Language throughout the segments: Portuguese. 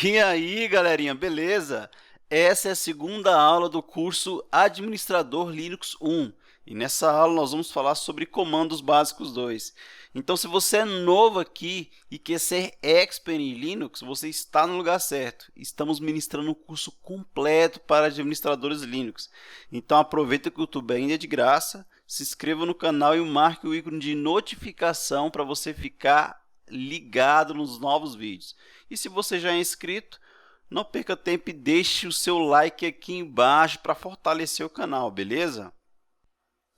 E aí, galerinha, beleza? Essa é a segunda aula do curso Administrador Linux 1. E nessa aula nós vamos falar sobre comandos básicos 2. Então, se você é novo aqui e quer ser expert em Linux, você está no lugar certo. Estamos ministrando um curso completo para administradores Linux. Então, aproveita que o YouTube ainda é de graça, se inscreva no canal e marque o ícone de notificação para você ficar ligado nos novos vídeos. E se você já é inscrito, não perca tempo e deixe o seu like aqui embaixo para fortalecer o canal, beleza?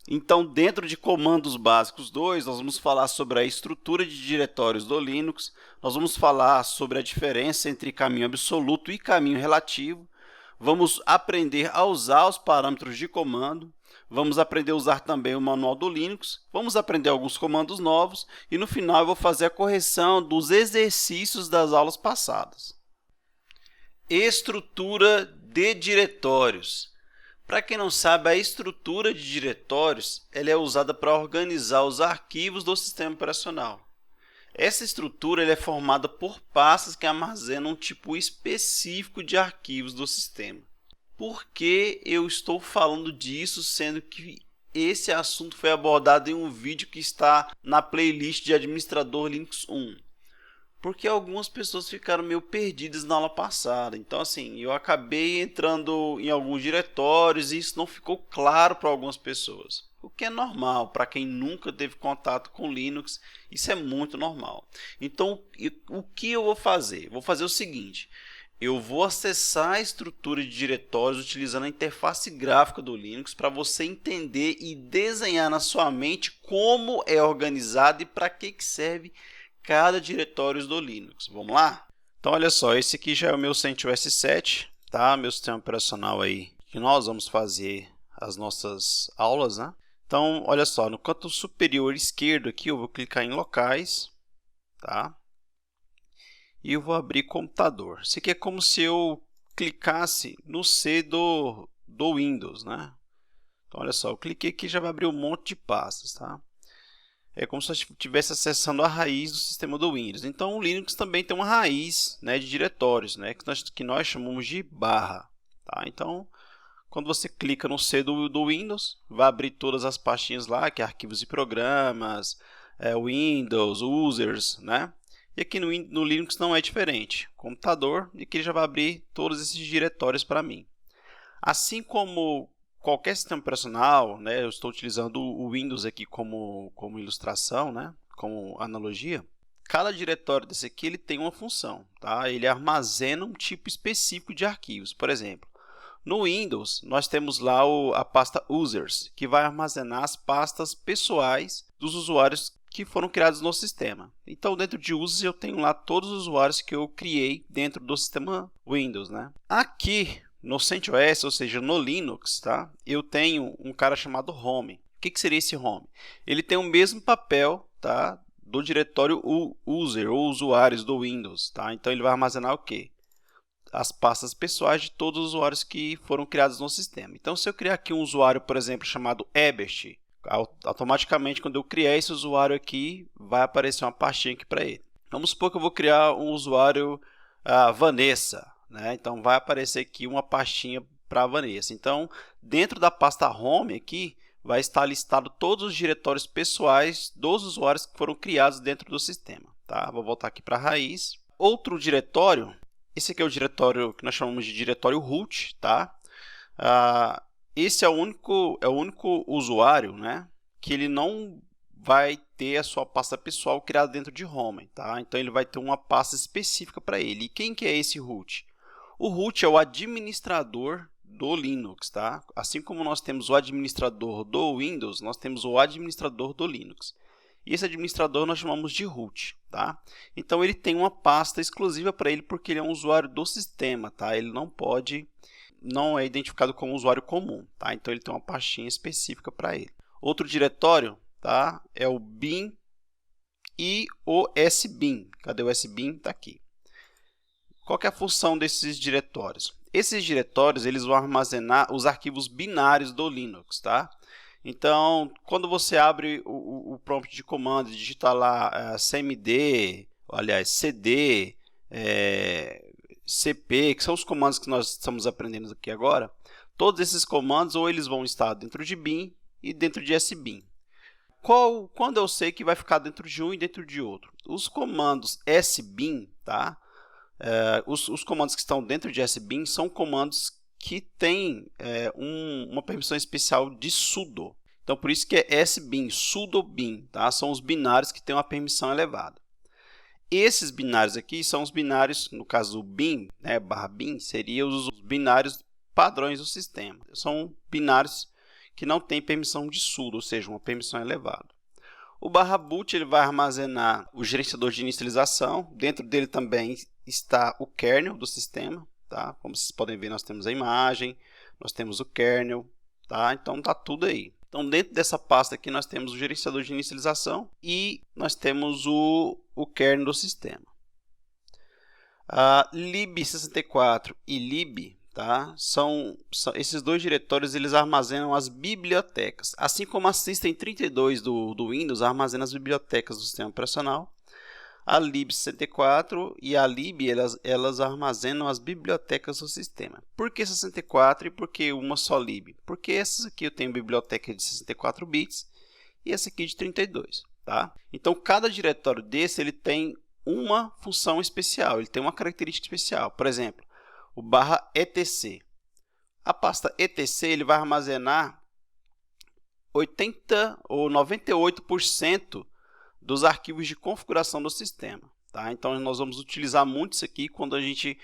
Então, dentro de comandos básicos 2, nós vamos falar sobre a estrutura de diretórios do Linux, nós vamos falar sobre a diferença entre caminho absoluto e caminho relativo, vamos aprender a usar os parâmetros de comando, vamos aprender a usar também o manual do Linux, vamos aprender alguns comandos novos e no final eu vou fazer a correção dos exercícios das aulas passadas. Estrutura de diretórios. Para quem não sabe, a estrutura de diretórios ela é usada para organizar os arquivos do sistema operacional. Essa estrutura é formada por pastas que armazenam um tipo específico de arquivos do sistema. Por que eu estou falando disso, sendo que esse assunto foi abordado em um vídeo que está na playlist de Administrador Linux 1? Porque algumas pessoas ficaram meio perdidas na aula passada. Então, assim, eu acabei entrando em alguns diretórios e isso não ficou claro para algumas pessoas. O que é normal, para quem nunca teve contato com Linux, isso é muito normal. Então, o que eu vou fazer? Vou fazer o seguinte, eu vou acessar a estrutura de diretórios utilizando a interface gráfica do Linux para você entender e desenhar na sua mente como é organizado e para que serve cada diretório do Linux. Vamos lá? Então, olha só, esse aqui já é o meu CentOS 7, tá? Meu sistema operacional aí, que nós vamos fazer as nossas aulas, né? Então, olha só, no canto superior esquerdo aqui, eu vou clicar em locais, tá? E eu vou abrir computador. Isso aqui é como se eu clicasse no C do Windows, né? Então, olha só, eu cliquei aqui e já vai abrir um monte de pastas, tá? É como se eu estivesse acessando a raiz do sistema do Windows. Então, o Linux também tem uma raiz, né, de diretórios, né, que nós chamamos de barra. Tá? Então, quando você clica no C do Windows, vai abrir todas as pastinhas lá, que é arquivos e programas, Windows, users, né? E aqui no Linux não é diferente. Computador, e aqui ele já vai abrir todos esses diretórios para mim. Assim como qualquer sistema operacional, né, eu estou utilizando o Windows aqui como ilustração, né, como analogia. Cada diretório desse aqui ele tem uma função, tá? Ele armazena um tipo específico de arquivos. Por exemplo, no Windows, nós temos lá a pasta Users, que vai armazenar as pastas pessoais dos usuários que foram criados no sistema. Então, dentro de Users, eu tenho lá todos os usuários que eu criei dentro do sistema Windows, né? Aqui, no CentOS, ou seja, no Linux, tá? Eu tenho um cara chamado Home. O que seria esse Home? Ele tem o mesmo papel, tá, do diretório User, ou usuários do Windows. Tá? Então, ele vai armazenar o quê? As pastas pessoais de todos os usuários que foram criados no sistema. Então, se eu criar aqui um usuário, por exemplo, chamado Ebert, automaticamente, quando eu criar esse usuário aqui, vai aparecer uma pastinha aqui para ele. Vamos supor que eu vou criar um usuário Vanessa, né? Então, vai aparecer aqui uma pastinha para a Vanessa. Então, dentro da pasta Home aqui, vai estar listado todos os diretórios pessoais dos usuários que foram criados dentro do sistema. Tá? Vou voltar aqui para a raiz. Outro diretório, esse aqui é o diretório que nós chamamos de diretório root, tá? Esse é o único usuário, né, que ele não vai ter a sua pasta pessoal criada dentro de Home, tá? Então, ele vai ter uma pasta específica para ele. E quem que é esse root? O root é o administrador do Linux, tá? Assim como nós temos o administrador do Windows, nós temos o administrador do Linux. E esse administrador nós chamamos de root, tá? Então, ele tem uma pasta exclusiva para ele porque ele é um usuário do sistema, tá? Ele não é identificado como usuário comum, tá? Então, ele tem uma pastinha específica para ele. Outro diretório, tá, é o bin e o sbin. Cadê o sbin? Está aqui. Qual que é a função desses diretórios? Esses diretórios eles vão armazenar os arquivos binários do Linux, tá? Então, quando você abre o prompt de comando e digita lá cmd, aliás, cd, cp, que são os comandos que nós estamos aprendendo aqui agora, todos esses comandos ou eles vão estar dentro de bin e dentro de sbin. Quando eu sei que vai ficar dentro de um e dentro de outro? Os comandos sbin, tá? Os comandos que estão dentro de sbin são comandos que têm uma permissão especial de sudo. Então, por isso que é sbin, sudo bin, tá? São os binários que têm uma permissão elevada. Esses binários aqui são os binários, no caso do bin, né, barra bin, seriam os binários padrões do sistema. São binários que não têm permissão de sudo, ou seja, uma permissão elevada. O barra boot ele vai armazenar o gerenciador de inicialização. Dentro dele também está o kernel do sistema. Tá? Como vocês podem ver, nós temos a imagem, nós temos o kernel. Tá? Então, está tudo aí. Então, dentro dessa pasta aqui, nós temos o gerenciador de inicialização e nós temos o kernel do sistema. lib64 e lib, tá? Esses dois diretórios eles armazenam as bibliotecas. Assim como a System32 do Windows armazena as bibliotecas do sistema operacional, a lib64 e a lib elas armazenam as bibliotecas do sistema. Por que 64 e por que uma só lib? Porque essas aqui eu tenho biblioteca de 64 bits e essa aqui de 32. Tá? Então, cada diretório desse ele tem uma função especial, ele tem uma característica especial. Por exemplo, o barra etc. A pasta etc ele vai armazenar 80 ou 98% dos arquivos de configuração do sistema. Tá? Então, nós vamos utilizar muito isso aqui quando a gente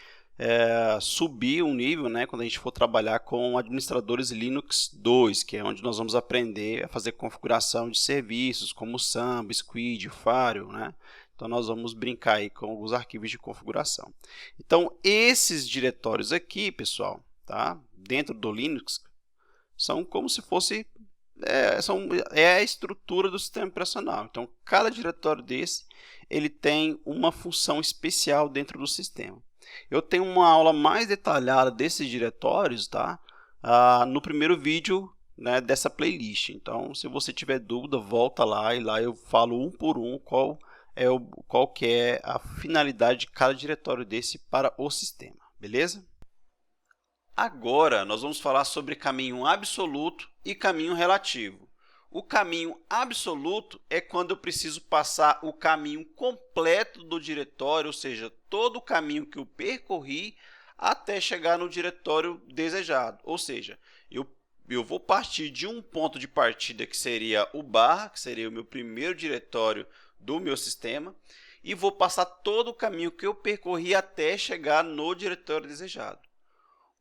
subir um nível, né? Quando a gente for trabalhar com administradores Linux 2, que é onde nós vamos aprender a fazer configuração de serviços como Samba, Squid, Faro, né? Então, nós vamos brincar aí com os arquivos de configuração. Então, esses diretórios aqui, pessoal, tá? Dentro do Linux, são como se fosse a estrutura do sistema operacional. Então, cada diretório desse ele tem uma função especial dentro do sistema. Eu tenho uma aula mais detalhada desses diretórios, tá? No primeiro vídeo, né, dessa playlist. Então, se você tiver dúvida, volta lá e lá eu falo um por um qual que é a finalidade de cada diretório desse para o sistema, beleza? Agora, nós vamos falar sobre caminho absoluto e caminho relativo. O caminho absoluto é quando eu preciso passar o caminho completo do diretório, ou seja, todo o caminho que eu percorri até chegar no diretório desejado. Ou seja, eu vou partir de um ponto de partida que seria o barra, que seria o meu primeiro diretório do meu sistema, e vou passar todo o caminho que eu percorri até chegar no diretório desejado.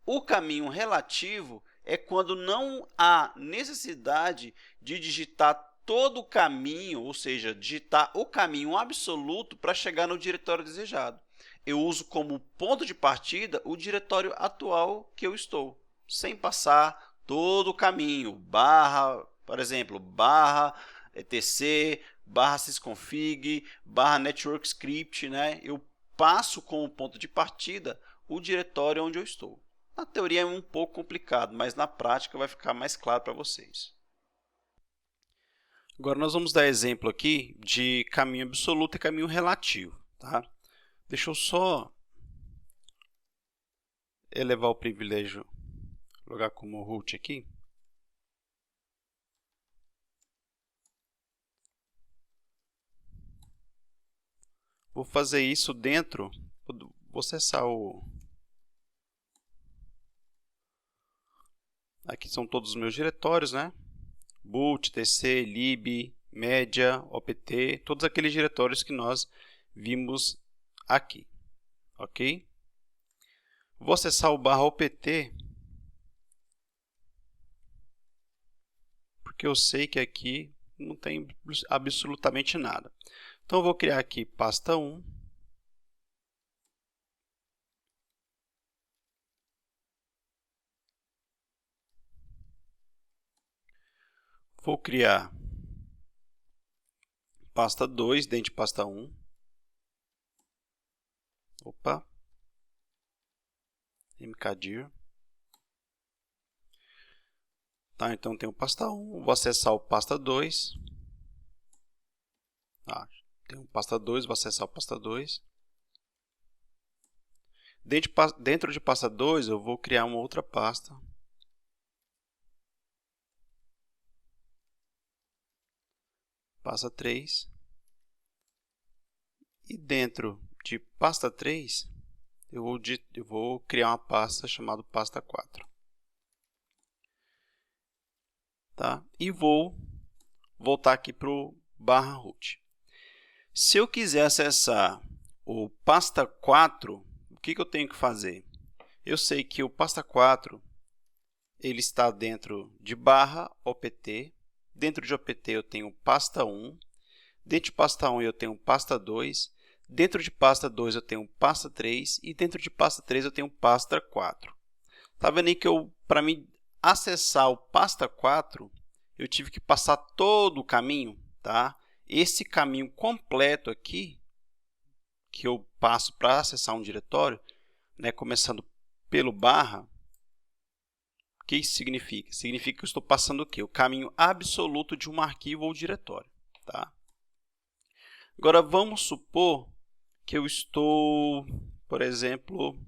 O caminho relativo é quando não há necessidade de digitar todo o caminho, ou seja, digitar o caminho absoluto para chegar no diretório desejado. Eu uso como ponto de partida o diretório atual que eu estou, sem passar todo o caminho, barra, por exemplo, barra etc, barra sysconfig, barra network script, né? Eu passo como ponto de partida o diretório onde eu estou. Na teoria é um pouco complicado, mas na prática vai ficar mais claro para vocês. Agora, nós vamos dar exemplo aqui de caminho absoluto e caminho relativo. Tá? Deixa eu só elevar o privilégio, colocar como root aqui. Vou fazer isso dentro, vou acessar o... Aqui são todos os meus diretórios, né? Boot, tc, lib, média, opt, todos aqueles diretórios que nós vimos aqui, ok? Vou acessar o barra opt, porque eu sei que aqui não tem absolutamente nada. Então, eu vou criar aqui pasta 1. Vou criar pasta 2 dentro de pasta 1. Opa. mkdir. Tá, então tenho pasta 1, vou acessar o pasta 2. Tenho pasta 2, vou acessar o pasta 2. Dentro de pasta 2, eu vou criar uma outra pasta. Pasta 3. E dentro de pasta 3, eu vou criar uma pasta chamada pasta 4. Tá? E vou voltar aqui para o /root. Se eu quiser acessar o pasta 4, o que eu tenho que fazer? Eu sei que o pasta 4 ele está dentro de /opt. Dentro de opt eu tenho pasta 1. Dentro de pasta 1 eu tenho pasta 2. Dentro de pasta 2 eu tenho pasta 3. E dentro de pasta 3 eu tenho pasta 4. Está vendo aí que para mim acessar o pasta 4, eu tive que passar todo o caminho, tá? Esse caminho completo aqui, que eu passo para acessar um diretório, né, começando pelo barra, o que isso significa? Significa que eu estou passando o quê? O caminho absoluto de um arquivo ou diretório. Tá? Agora, vamos supor que eu estou, por exemplo,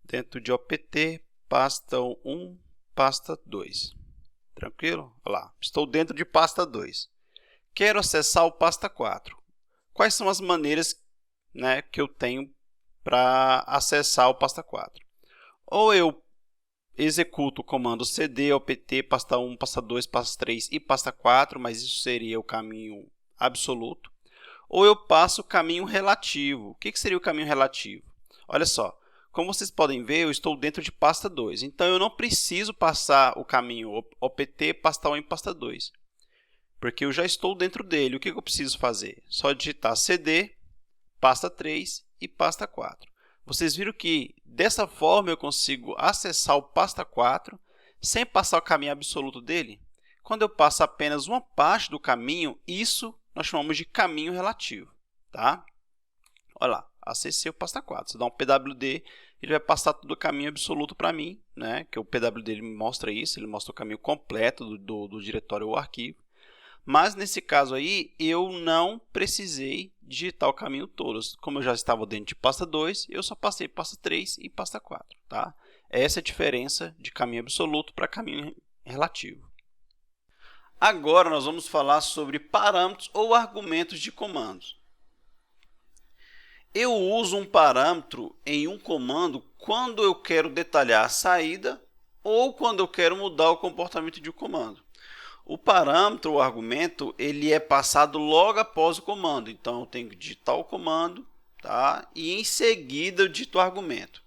dentro de opt, pasta 1, pasta 2. Tranquilo? Olha lá, estou dentro de pasta 2. Quero acessar o pasta 4. Quais são as maneiras, né, que eu tenho para acessar o pasta 4? Ou eu executo o comando cd, opt, pasta 1, pasta 2, pasta 3 e pasta 4, mas isso seria o caminho absoluto. Ou eu passo o caminho relativo. O que seria o caminho relativo? Olha só, como vocês podem ver, eu estou dentro de pasta 2. Então, eu não preciso passar o caminho opt, pasta 1 e pasta 2. Porque eu já estou dentro dele. O que eu preciso fazer? Só digitar cd, pasta 3 e pasta 4. Vocês viram que, dessa forma, eu consigo acessar o pasta 4 sem passar o caminho absoluto dele? Quando eu passo apenas uma parte do caminho, isso nós chamamos de caminho relativo. Tá? Olha lá, acessei o pasta 4. Se eu dar um pwd, ele vai passar todo o caminho absoluto para mim, né? Que o pwd ele me mostra isso, ele mostra o caminho completo do diretório ou arquivo. Mas, nesse caso aí, eu não precisei digitar o caminho todo. Como eu já estava dentro de pasta 2, eu só passei pasta 3 e pasta 4. Tá? Essa é a diferença de caminho absoluto para caminho relativo. Agora, nós vamos falar sobre parâmetros ou argumentos de comandos. Eu uso um parâmetro em um comando quando eu quero detalhar a saída ou quando eu quero mudar o comportamento de um comando. O parâmetro, o argumento, ele é passado logo após o comando. Então, eu tenho que digitar o comando, tá? E em seguida eu digito o argumento.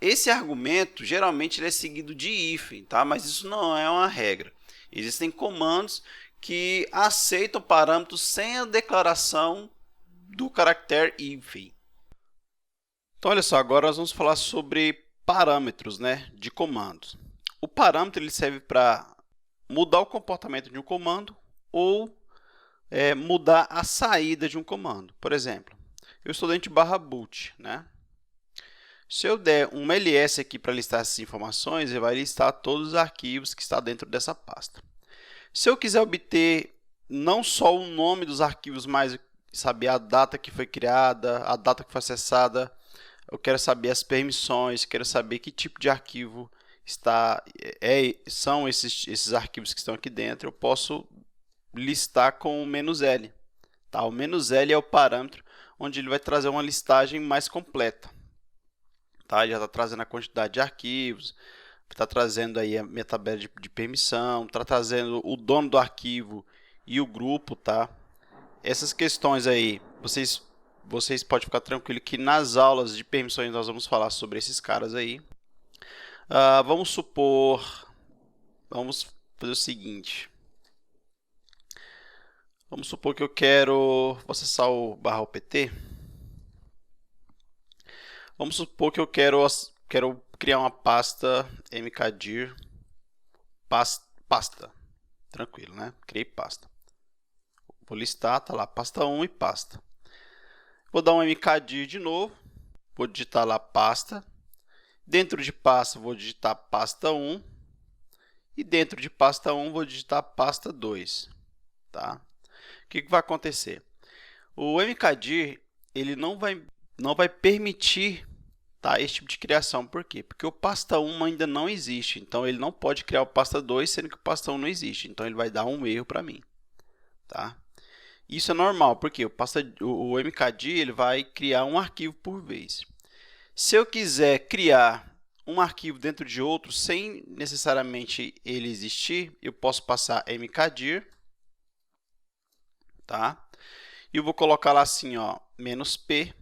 Esse argumento, geralmente, ele é seguido de hífen, tá? Mas isso não é uma regra. Existem comandos que aceitam parâmetros sem a declaração do caractere hífen. Então, olha só, agora nós vamos falar sobre parâmetros, né, de comandos. O parâmetro ele serve para mudar o comportamento de um comando ou mudar a saída de um comando. Por exemplo, eu estou dentro de /boot, né? Se eu der um ls aqui para listar essas informações, ele vai listar todos os arquivos que estão dentro dessa pasta. Se eu quiser obter não só o nome dos arquivos, mas saber a data que foi criada, a data que foi acessada, eu quero saber as permissões, quero saber que tipo de arquivo são esses arquivos que estão aqui dentro, eu posso listar com o "-l". Tá? O "-l" é o parâmetro onde ele vai trazer uma listagem mais completa. Tá? Ele já está trazendo a quantidade de arquivos, está trazendo aí a minha tabela de permissão, está trazendo o dono do arquivo e o grupo. Tá? Essas questões aí, vocês podem ficar tranquilos que nas aulas de permissões nós vamos falar sobre esses caras aí. Vamos fazer o seguinte. Vamos supor que eu quero acessar o /opt. Vamos supor que eu quero criar uma pasta mkdir pasta. Tranquilo, né? Criei pasta. Vou listar, tá lá, pasta 1 e pasta. Vou dar um mkdir de novo. Vou digitar lá pasta. Dentro de pasta, vou digitar pasta 1. E dentro de pasta 1, vou digitar pasta 2. Tá? O que vai acontecer? O mkdir ele não vai permitir, tá? Esse tipo de criação. Por quê? Porque o pasta 1 ainda não existe, então ele não pode criar o pasta 2, sendo que o pasta 1 não existe. Então ele vai dar um erro para mim, tá? Isso é normal, porque o mkdir ele vai criar um arquivo por vez. Se eu quiser criar um arquivo dentro de outro sem necessariamente ele existir, eu posso passar mkdir, tá? E eu vou colocar lá assim, ó, "-p",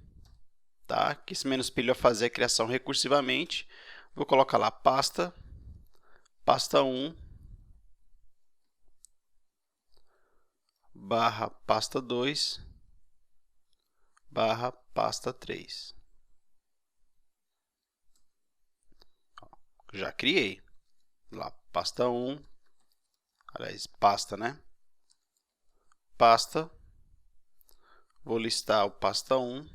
tá? Que esse "-p" ele vai fazer a criação recursivamente. Vou colocar lá pasta 1 barra pasta 2 barra pasta 3. Já criei. Lá, pasta 1, aliás, pasta, né? Pasta, vou listar o pasta 1,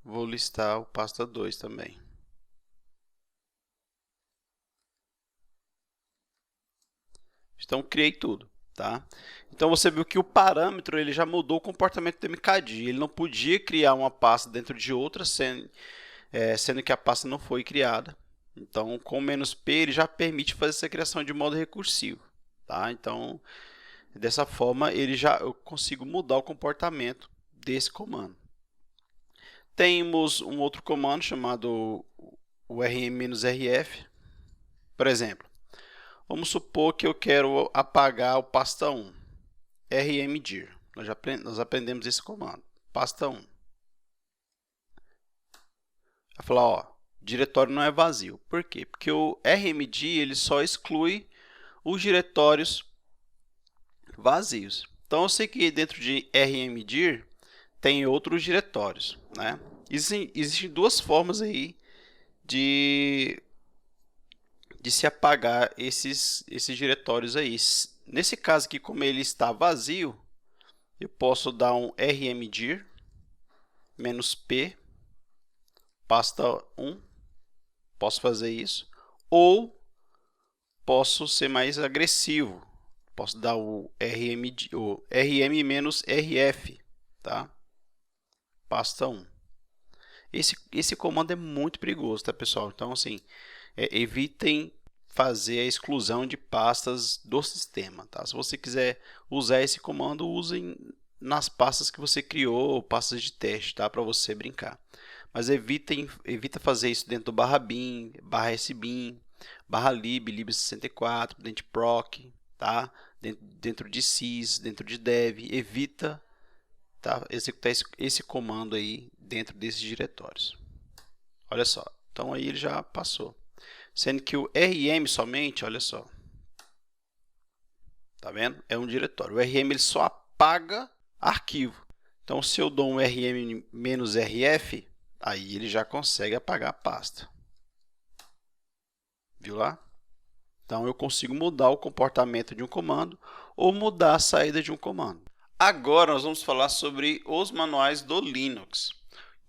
vou listar o pasta 2 também. Então, criei tudo, tá? Então, você viu que o parâmetro ele já mudou o comportamento do mkdir. Ele não podia criar uma pasta dentro de outra, sendo que a pasta não foi criada. Então, com "-p", ele já permite fazer essa criação de modo recursivo, tá? Então, dessa forma, eu consigo mudar o comportamento desse comando. Temos um outro comando chamado o rm-rf. Por exemplo, vamos supor que eu quero apagar o pasta 1, rmdir. Nós aprendemos esse comando, pasta 1. Vai falar, ó, diretório não é vazio. Por quê? Porque o rmdir ele só exclui os diretórios vazios. Então, eu sei que dentro de rmdir tem outros diretórios, né? Existem duas formas aí de se apagar esses diretórios aí. Nesse caso aqui, como ele está vazio, eu posso dar um rmdir -p pasta 1, posso fazer isso, ou posso ser mais agressivo, posso dar o rm-rf, tá? Pasta 1. Esse comando é muito perigoso, tá, pessoal? Então, assim, evitem fazer a exclusão de pastas do sistema, tá? Se você quiser usar esse comando, usem nas pastas que você criou, ou pastas de teste, tá? Para você brincar. Mas evita fazer isso dentro do /bin, /sbin, /lib, lib64, dentro de proc, tá? Dentro de sys, dentro de dev. Evita, tá, executar esse comando aí dentro desses diretórios. Olha só, então aí ele já passou. Sendo que o rm somente, olha só, tá vendo? É um diretório. O rm ele só apaga arquivo. Então, se eu dou um rm-rf, aí ele já consegue apagar a pasta. Viu lá? Então, eu consigo mudar o comportamento de um comando ou mudar a saída de um comando. Agora, nós vamos falar sobre os manuais do Linux.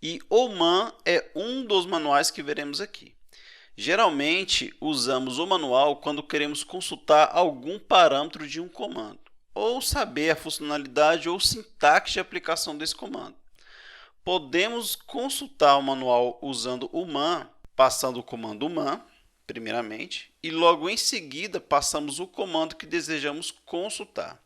E o man é um dos manuais que veremos aqui. Geralmente, usamos o manual quando queremos consultar algum parâmetro de um comando, ou saber a funcionalidade ou sintaxe de aplicação desse comando. Podemos consultar o manual usando o man, passando o comando man, primeiramente, e logo em seguida passamos o comando que desejamos consultar.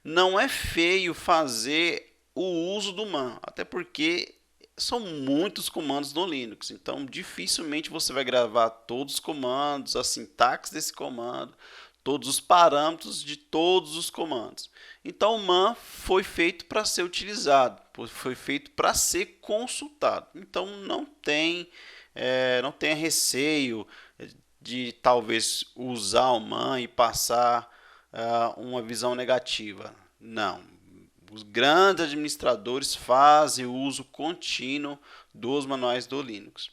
Não é feio fazer o uso do man, até porque são muitos comandos no Linux, então dificilmente você vai gravar todos os comandos, a sintaxe desse comando, todos os parâmetros de todos os comandos. Então, o man foi feito para ser utilizado, foi feito para ser consultado. Então, não tenha receio de talvez usar o man e passar uma visão negativa. Não. Os grandes administradores fazem o uso contínuo dos manuais do Linux.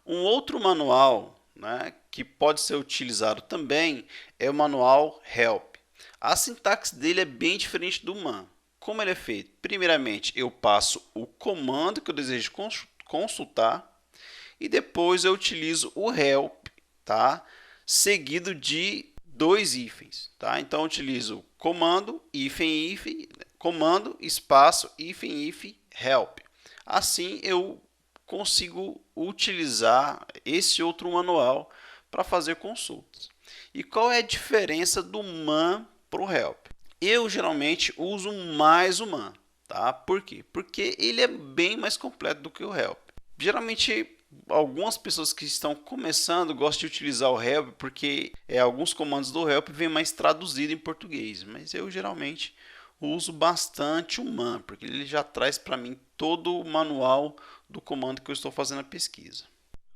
Um outro manual, né, que pode ser utilizado também é o manual help. A sintaxe dele é bem diferente do man. Como ele é feito? Primeiramente, eu passo o comando que eu desejo consultar e depois eu utilizo o help, tá? Seguido de dois hífens, tá? Então, eu utilizo comando, hífen, comando, espaço, hífen, help. Assim eu consigo utilizar esse outro manual para fazer consultas. E qual é a diferença do man para o help? Eu geralmente uso mais o man, tá? Por quê? Porque ele é bem mais completo do que o help. Geralmente algumas pessoas que estão começando gostam de utilizar o help porque alguns comandos do help vêm mais traduzidos em português, mas eu geralmente uso bastante o man, porque ele já traz para mim todo o manual do comando que eu estou fazendo a pesquisa.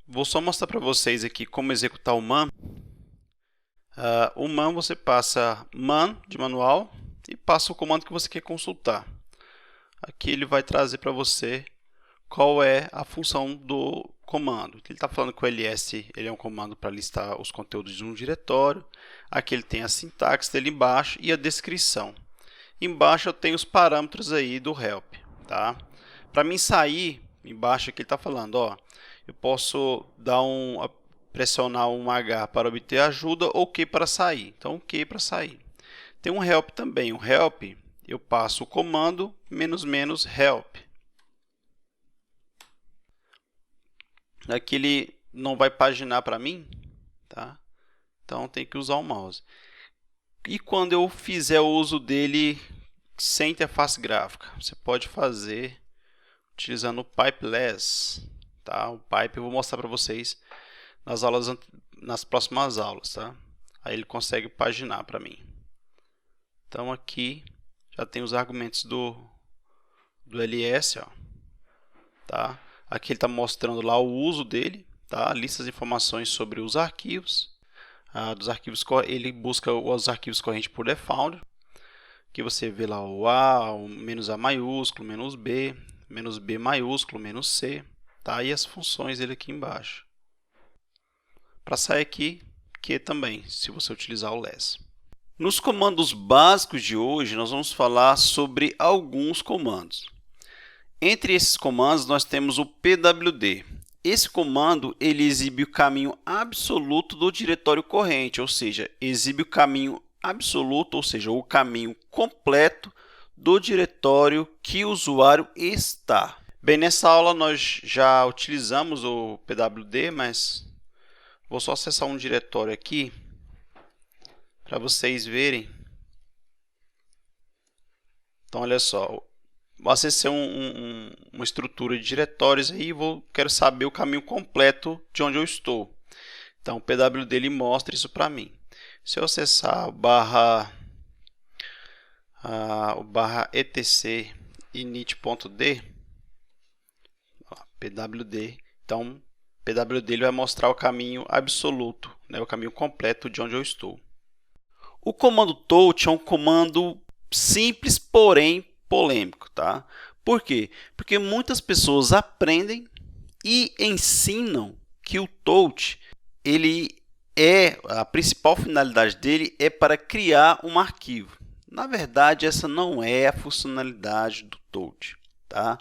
Vou só mostrar para vocês aqui como executar o man. O man você passa man de manual e passa o comando que você quer consultar. Aqui ele vai trazer para você qual é a função do comando. Ele está falando que o ls ele é um comando para listar os conteúdos de um diretório. Aqui ele tem a sintaxe dele embaixo e a descrição. Embaixo eu tenho os parâmetros aí do help, tá? Para mim sair, embaixo aqui ele está falando, ó, eu posso pressionar um H para obter ajuda ou Q para sair. Então, Q para sair. Tem um help também. O help, eu passo o comando --help. Aqui ele não vai paginar para mim, tá? Então, tem que usar o mouse. E quando eu fizer o uso dele sem interface gráfica, você pode fazer utilizando o pipeless, tá? O pipe eu vou mostrar para vocês nas próximas aulas, tá? Aí ele consegue paginar para mim. Então aqui já tem os argumentos do ls, ó, tá? Aqui ele está mostrando lá o uso dele, tá? Lista as informações sobre os arquivos. Dos arquivos ele busca os arquivos correntes por default. Aqui você vê lá o A, o -A maiúsculo, -B, -B maiúsculo, -C, tá? E as funções dele aqui embaixo. Para sair aqui, Q também, se você utilizar o less. Nos comandos básicos de hoje, nós vamos falar sobre alguns comandos. Entre esses comandos, nós temos o pwd. Esse comando ele exibe o caminho absoluto do diretório corrente, ou seja, exibe o caminho absoluto, ou seja, o caminho completo do diretório que o usuário está. Bem, nessa aula nós já utilizamos o pwd, mas vou só acessar um diretório aqui para vocês verem. Então, olha só, vou acessar uma estrutura de diretórios aí e quero saber o caminho completo de onde eu estou. Então, o pwd ele mostra isso para mim. Se eu acessar o barra etc init.d, pwd, então pwd ele vai mostrar o caminho absoluto, né, o caminho completo de onde eu estou. O comando touch é um comando simples, porém polêmico, tá? Por quê? Porque muitas pessoas aprendem e ensinam que o touch, a principal finalidade dele é para criar um arquivo. Na verdade, essa não é a funcionalidade do touch, tá?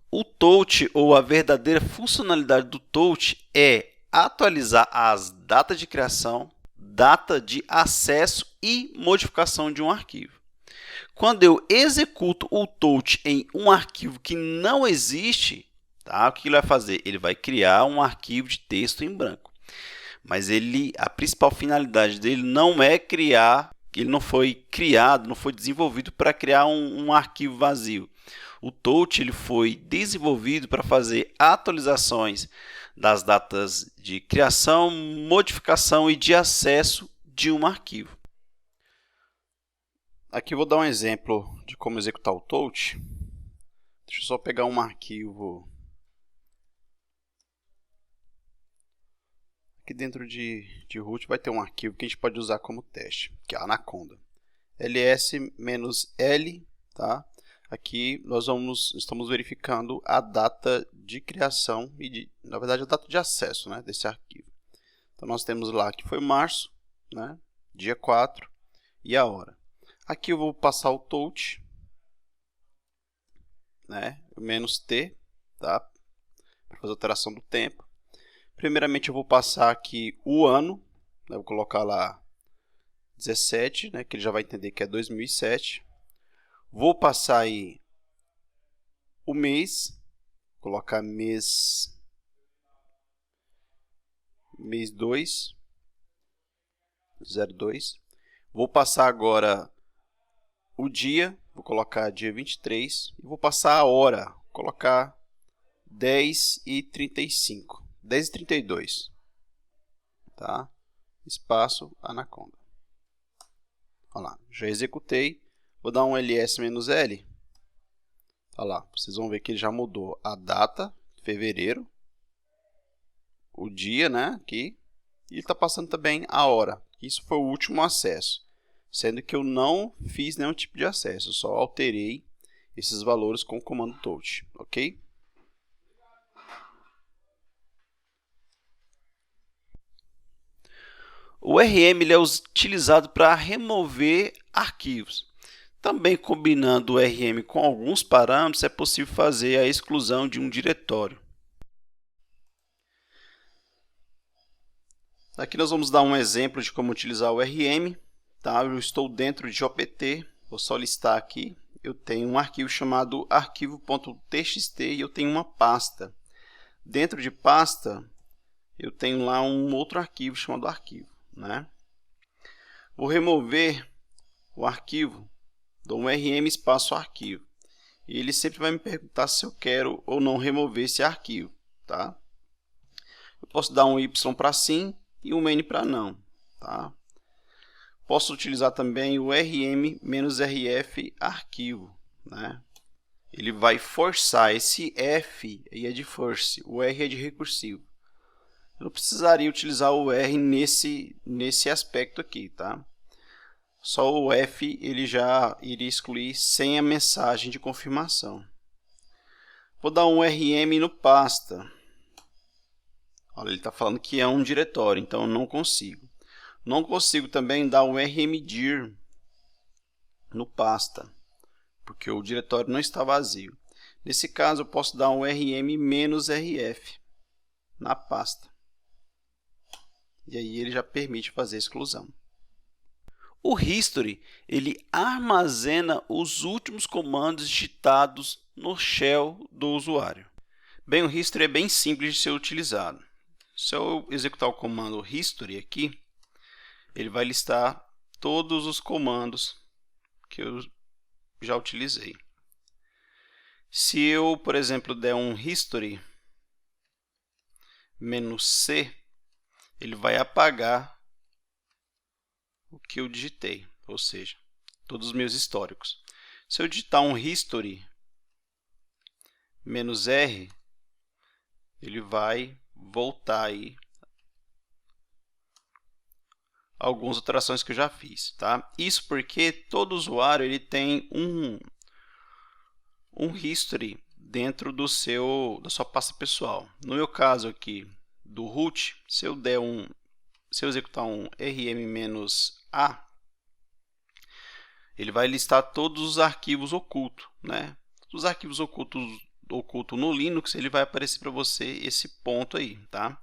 O touch, ou a verdadeira funcionalidade do touch, é atualizar as datas de criação, data de acesso e modificação de um arquivo. Quando eu executo o touch em um arquivo que não existe, tá? O que ele vai fazer? Ele vai criar um arquivo de texto em branco. Mas a principal finalidade dele não é criar, ele não foi criado, não foi desenvolvido para criar um arquivo vazio. O touch ele foi desenvolvido para fazer atualizações das datas de criação, modificação e de acesso de um arquivo. Aqui eu vou dar um exemplo de como executar o touch. Deixa eu só pegar um arquivo. Aqui dentro de root vai ter um arquivo que a gente pode usar como teste, que é a Anaconda. ls-l, tá? Aqui nós estamos verificando a data de criação e, na verdade, a data de acesso, né, desse arquivo. Então, nós temos lá que foi março, né, dia 4 e a hora. Aqui eu vou passar o touch, né, -t, tá, para fazer a alteração do tempo. Primeiramente, eu vou passar aqui o ano, né, vou colocar lá 17, né, que ele já vai entender que é 2007. Vou passar aí o mês, Vou colocar mês 2, 02. Vou passar agora o dia, vou colocar dia 23. E vou passar a hora, vou colocar 10h35, 10h32. Tá? Espaço Anaconda. Olha lá, já executei. Vou dar um ls-l. Olha lá, vocês vão ver que ele já mudou a data, fevereiro, o dia, né, aqui, e ele está passando também a hora. Isso foi o último acesso, sendo que eu não fiz nenhum tipo de acesso, eu só alterei esses valores com o comando touch, ok? O RM ele é utilizado para remover arquivos. Também combinando o RM com alguns parâmetros, é possível fazer a exclusão de um diretório. Aqui nós vamos dar um exemplo de como utilizar o RM. Tá? Eu estou dentro de OPT, vou só listar aqui. Eu tenho um arquivo chamado arquivo.txt e eu tenho uma pasta. Dentro de pasta, eu tenho lá um outro arquivo chamado arquivo. Né? Vou remover o arquivo, dou um RM espaço arquivo. E ele sempre vai me perguntar se eu quero ou não remover esse arquivo. Tá? Eu posso dar um Y para sim e um N para não. Tá? Posso utilizar também o rm-rf arquivo. Né? Ele vai forçar esse F e é de force, o R é de recursivo. Eu não precisaria utilizar o R nesse aspecto aqui, tá? Só o F ele já iria excluir sem a mensagem de confirmação. Vou dar um RM no pasta. Olha, ele está falando que é um diretório, então eu não consigo. Não consigo também dar um rmdir no pasta, porque o diretório não está vazio. Nesse caso, eu posso dar um rm-rf na pasta. E aí ele já permite fazer a exclusão. O history ele armazena os últimos comandos digitados no shell do usuário. Bem, o history é bem simples de ser utilizado. Se eu executar o comando history aqui, ele vai listar todos os comandos que eu já utilizei. Se eu, por exemplo, der um history "-c", ele vai apagar o que eu digitei, ou seja, todos os meus históricos. Se eu digitar um history "-r", ele vai voltar aí algumas alterações que eu já fiz. Tá? Isso porque todo usuário ele tem um history dentro da sua pasta pessoal. No meu caso aqui, do root, se eu executar um rm-a, ele vai listar todos os arquivos ocultos. Né? Os arquivos ocultos no Linux, ele vai aparecer para você esse ponto aí, tá?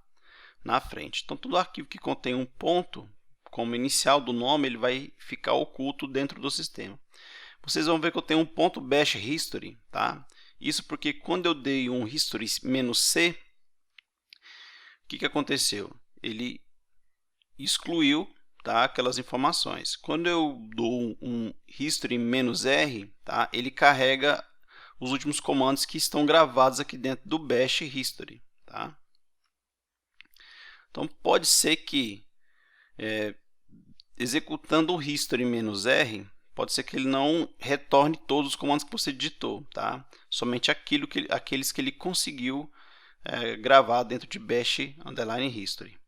Na frente. Então, todo arquivo que contém um ponto como inicial do nome, ele vai ficar oculto dentro do sistema. Vocês vão ver que eu tenho um ponto bash history, tá? Isso porque quando eu dei um history "-c", o que aconteceu? Ele excluiu, tá, aquelas informações. Quando eu dou um history "-r", tá, ele carrega os últimos comandos que estão gravados aqui dentro do bash history. Tá? Então, pode ser que, executando o history "-r", pode ser que ele não retorne todos os comandos que você digitou. Tá? Somente aqueles que ele conseguiu gravar dentro de bash _history.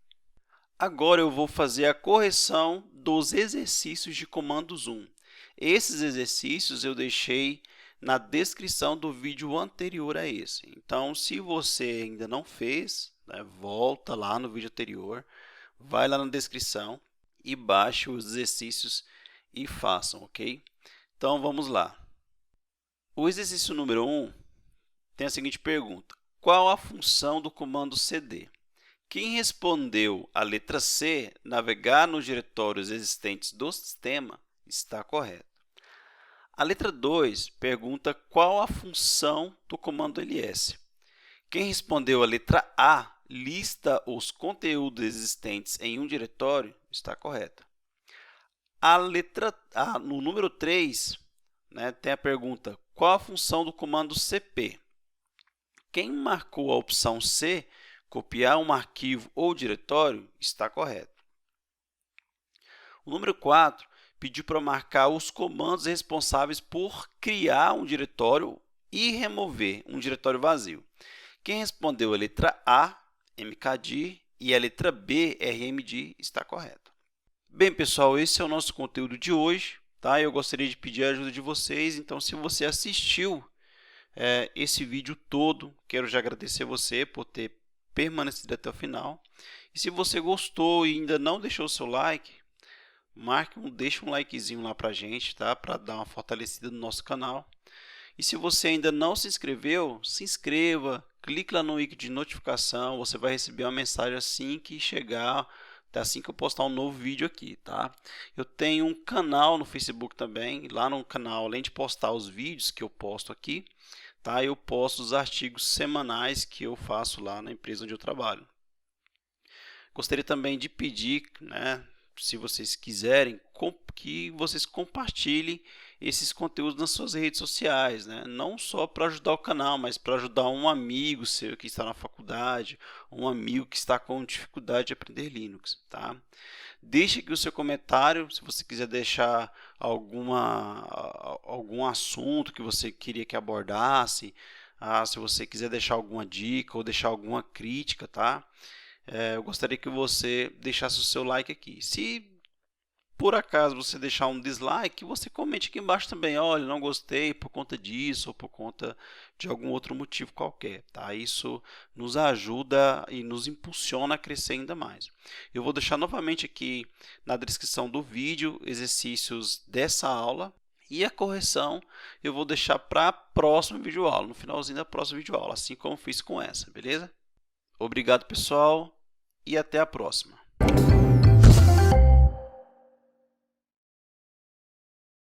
Agora eu vou fazer a correção dos exercícios de comando zoom. Esses exercícios eu deixei na descrição do vídeo anterior a esse. Então, se você ainda não fez, né, volta lá no vídeo anterior, vai lá na descrição e baixe os exercícios e façam, ok? Então, vamos lá. O exercício número 1 tem a seguinte pergunta: qual a função do comando cd? Quem respondeu a letra C, navegar nos diretórios existentes do sistema, está correto. A letra 2 pergunta qual a função do comando ls. Quem respondeu a letra A, lista os conteúdos existentes em um diretório, está correta. No número 3, tem a pergunta, qual a função do comando cp? Quem marcou a opção C, copiar um arquivo ou diretório, está correto. O número 4 pediu para marcar os comandos responsáveis por criar um diretório e remover um diretório vazio. Quem respondeu a letra A, mkdir, e a letra B, rmdir, está correto. Bem, pessoal, esse é o nosso conteúdo de hoje. Tá? Eu gostaria de pedir a ajuda de vocês, então, se você assistiu esse vídeo todo, quero já agradecer você por ter permanecido até o final. E se você gostou e ainda não deixou o seu like, deixa um likezinho lá para a gente, tá? Para dar uma fortalecida no nosso canal. E se você ainda não se inscreveu, se inscreva, clique lá no ícone de notificação, você vai receber uma mensagem assim que chegar, assim que eu postar um novo vídeo aqui, tá? Eu tenho um canal no Facebook também, lá no canal, além de postar os vídeos que eu posto aqui, tá? Eu posto os artigos semanais que eu faço lá na empresa onde eu trabalho. Gostaria também de pedir, se vocês quiserem, que vocês compartilhem esses conteúdos nas suas redes sociais, não só para ajudar o canal, mas para ajudar um amigo seu que está na faculdade, um amigo que está com dificuldade de aprender Linux, tá? Deixe aqui o seu comentário, se você quiser deixar algum assunto que você queria que abordasse, se você quiser deixar alguma dica ou deixar alguma crítica, tá? Eu gostaria que você deixasse o seu like aqui. Se por acaso você deixar um dislike, você comente aqui embaixo também, olha, não gostei por conta disso ou por conta de algum outro motivo qualquer, tá? Isso nos ajuda e nos impulsiona a crescer ainda mais. Eu vou deixar novamente aqui na descrição do vídeo exercícios dessa aula e a correção eu vou deixar para a próxima videoaula, no finalzinho da próxima videoaula, assim como fiz com essa, beleza? Obrigado, pessoal, e até a próxima.